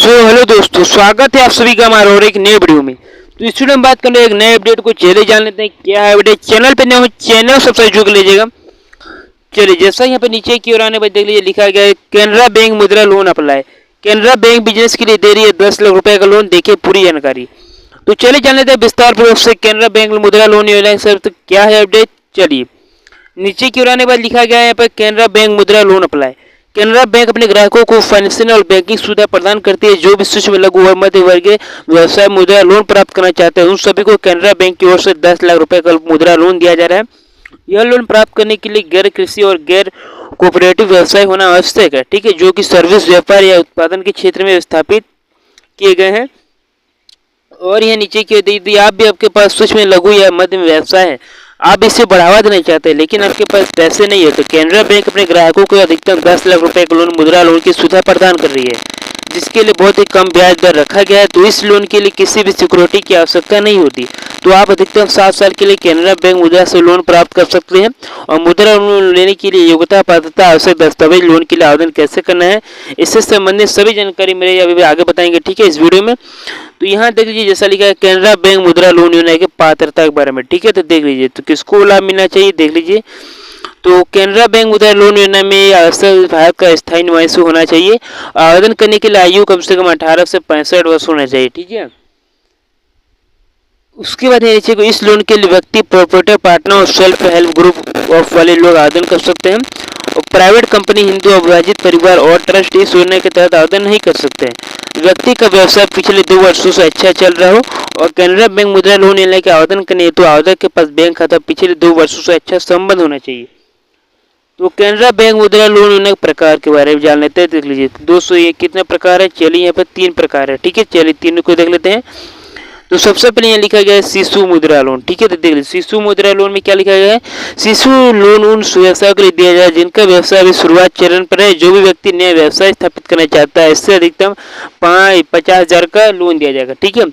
Hello दोस्तों, स्वागत है आप सभी का हमारे और एक नए वीडियो में। तो इस वीडियो में बात करें एक नए अपडेट को। चलिए जान लेते हैं क्या है अपडेट। चैनल पे नए हो चैनल सब्सक्राइब कर लीजिएगा। चलिए जैसा यहाँ पे नीचे की ओर आने पर देख लीजिए लिखा गया है कैनरा बैंक मुद्रा loan apply. Canara bank business के लिए दे रही है 10 लाख रुपए का लोन। देखिए पूरी जानकारी। तो चलिए जान लेते हैं विस्तार पूर्वक से कैनरा बैंक मुद्रा लोन योजना सर तो क्या है अपडेट। चलिए नीचे की ओर आने पर लिखा गया है यहाँ पर कैनरा बैंक मुद्रा लोन अप्लाई। कैनरा बैंक अपने ग्राहकों को फाइनेंशियल और बैंकिंग सुविधा प्रदान करती है। जो भी सूक्ष्म लघु और मध्य वर्गीय व्यवसाय मुद्रा लोन प्राप्त करना चाहते हैं उन सभी को कैनरा बैंक की ओर से 10 लाख रुपए का मुद्रा लोन दिया जा रहा है। यह लोन प्राप्त करने के लिए गैर कृषि और गैर कोऑपरेटिव व्यवसाय होना आवश्यक है। ठीक है, जो कि सर्विस व्यापार या उत्पादन के क्षेत्र में स्थापित किए गए हैं। और यह नीचे की यदि आप भी आपके पास सूक्ष्म लघु या मध्यम व्यवसाय है, आप इसे बढ़ावा देना चाहते हैं लेकिन आपके पास पैसे नहीं है, तो कैनरा बैंक अपने ग्राहकों को अधिकतम 10 लाख रुपए का लोन मुद्रा लोन की सुविधा प्रदान कर रही है, जिसके लिए बहुत ही कम ब्याज दर रखा गया है। तो इस लोन के लिए किसी भी सिक्योरिटी की आवश्यकता नहीं होती। तो आप अधिकतम 7 साल के लिए कैनरा बैंक मुद्रा से लोन प्राप्त कर सकते हैं। और मुद्रा लोन लेने के लिए योग्यता पात्रता आवश्यक दस्तावेज लोन के लिए आवेदन कैसे करना है, इससे संबंधित सभी जानकारी मेरे अभी आगे बताएंगे। ठीक है, इस वीडियो में। तो यहाँ देख लीजिए जैसा लिखा है कैनरा बैंक मुद्रा लोन योजना की पात्रता के बारे में। ठीक है, तो देख लीजिए तो किसको लाभ मिलना चाहिए देख लीजिए। तो कैनरा बैंक मुद्रा लोन योजना में आवश्यक भारत का स्थायी निवासी होना चाहिए। आवेदन करने के लिए आयु कम से कम 18 से 65 वर्ष होना चाहिए। ठीक है, उसके बाद नीचे को इस लोन के लिए व्यक्ति, प्रोप्राइटर, पार्टनर और सेल्फ हेल्प ग्रुप ऑफ वाले लोग आवेदन कर सकते हैं। और प्राइवेट कंपनी, हिंदू अविभाजित परिवार और ट्रस्ट इस योजना के तहत आवेदन नहीं कर सकते हैं। व्यक्ति का व्यवसाय पिछले 2 वर्षों से अच्छा चल रहा हो और कैनरा बैंक मुद्रा लोन योजना के आवेदन करने हेतु आवेदक के पास बैंक खाता पिछले 2 वर्षों से अच्छा संबंध होना चाहिए। तो कैनरा बैंक मुद्रा लोन योजना के प्रकार के बारे में जान लेते हैं। देख लीजिए दोस्तों ये कितने प्रकार है। चलिए यहाँ पर 3 प्रकार है। ठीक है, चलिए तीनों को देख लेते हैं। तो सबसे पहले यहाँ लिखा गया है शिशु मुद्रा लोन। ठीक है, तो देख लीजिए शिशु मुद्रा लोन में क्या लिखा गया है। शिशु लोन उन व्यवसायों के लिए दिया जाए जिनका व्यवसाय अभी शुरुआत चरण पर है। जो भी व्यक्ति नया व्यवसाय स्थापित करना चाहता है इससे अधिकतम 50,000 का लोन दिया जाएगा। ठीक है,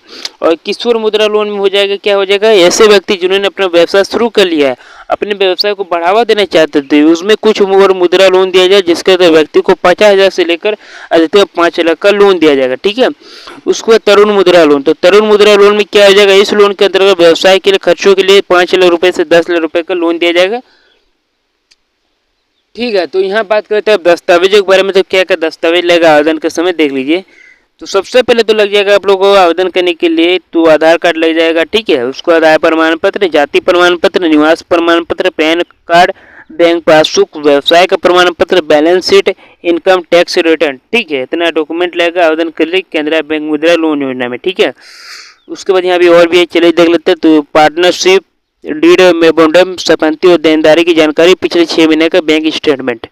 और किशोर मुद्रा लोन में हो जाएगा क्या हो जाएगा, ऐसे व्यक्ति जिन्होंने अपना व्यवसाय शुरू कर लिया है, अपने व्यवसाय को बढ़ावा देना चाहते थे, उसमें कुछ और मुद्रा लोन दिया जाए जिसके अंदर व्यक्ति को 50,000 से लेकर अधिकतम 5 लाख का लोन दिया जाएगा। ठीक है, उसके बाद तरुण मुद्रा लोन। तो तरुण मुद्रा लोन में क्या हो जाएगा, इस लोन के अंतर्गत व्यवसाय के लिए खर्चों के लिए 5 लाख रुपए से 10 लाख रुपए का लोन दिया जाएगा। ठीक है, तो यहाँ बात करते हैं दस्तावेजों के बारे में। तो क्या क्या दस्तावेज लगेगा आवेदन के समय देख लीजिए। तो सबसे पहले तो लग जाएगा आप लोगों को आवेदन करने के लिए तो आधार कार्ड लग जाएगा। ठीक है, उसको आधार प्रमाण पत्र, जाति प्रमाण पत्र, निवास प्रमाण पत्र, पैन कार्ड, बैंक पासबुक, व्यवसाय का प्रमाण पत्र, balance sheet, income tax return. ठीक है, इतना डॉक्यूमेंट लगेगा आवेदन के लिए कैनरा बैंक मुद्रा लोन योजना में। ठीक है, उसके बाद यहाँ भी और भी है, चलिए देख लेते हैं। तो पार्टनरशिप डीड, मेमोरेंडम, संपत्ति और देनदारी की जानकारी, पिछले 6 महीने का बैंक स्टेटमेंट।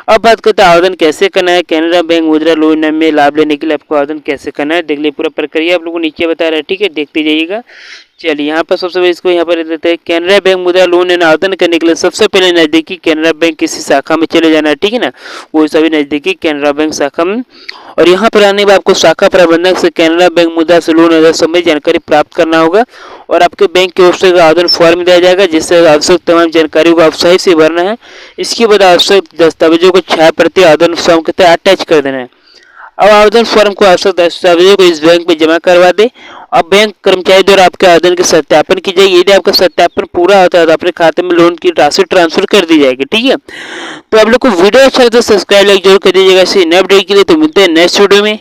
अब बात करते हैं आवेदन कैसे करना है। कैनरा बैंक मुद्रा लोन में लाभ लेने के लिए आपको आवेदन कैसे करना है देख लीजिए। पूरा प्रक्रिया आप लोगों को नीचे बता रहा है। ठीक है, देखते जाइएगा। चलिए यहाँ पर सबसे पहले इसको यहाँ पर देते हैं। कैनरा बैंक मुद्रा लोन में आवेदन करने के लिए सबसे पहले नजदीकी कैनरा बैंक किसी शाखा में चले जाना है। ठीक है ना, वो सभी नजदीकी कैनरा बैंक शाखा में। और यहाँ पर आने में आपको शाखा प्रबंधक से कैनरा बैंक मुद्रा से लोन संबंधी जानकारी प्राप्त करना होगा और आपके बैंक की ओर से आवेदन फॉर्म दिया जाएगा जिससे आवश्यक तमाम जानकारी को आप सही से भरना है। इसके बाद आवश्यक दस्तावेजों को 6 प्रति आवेदन फॉर्म के तहत अटैच कर देना है। अब आवेदन फॉर्म को आवश्यक दस्तावेजों को इस बैंक में जमा करवा दे। अब बैंक कर्मचारी द्वारा आपके आवेदन की सत्यापन की जाएगी। यदि आपका सत्यापन पूरा होता है तो अपने खाते में लोन की राशि ट्रांसफर कर दी जाएगी। ठीक है, तो आप लोग को वीडियो अच्छा लगे तो सब्सक्राइब लाइक जरूर कर दीजिएगा। इसी नए अपडेट के लिए तो मिलते हैं नेक्स्ट वीडियो में।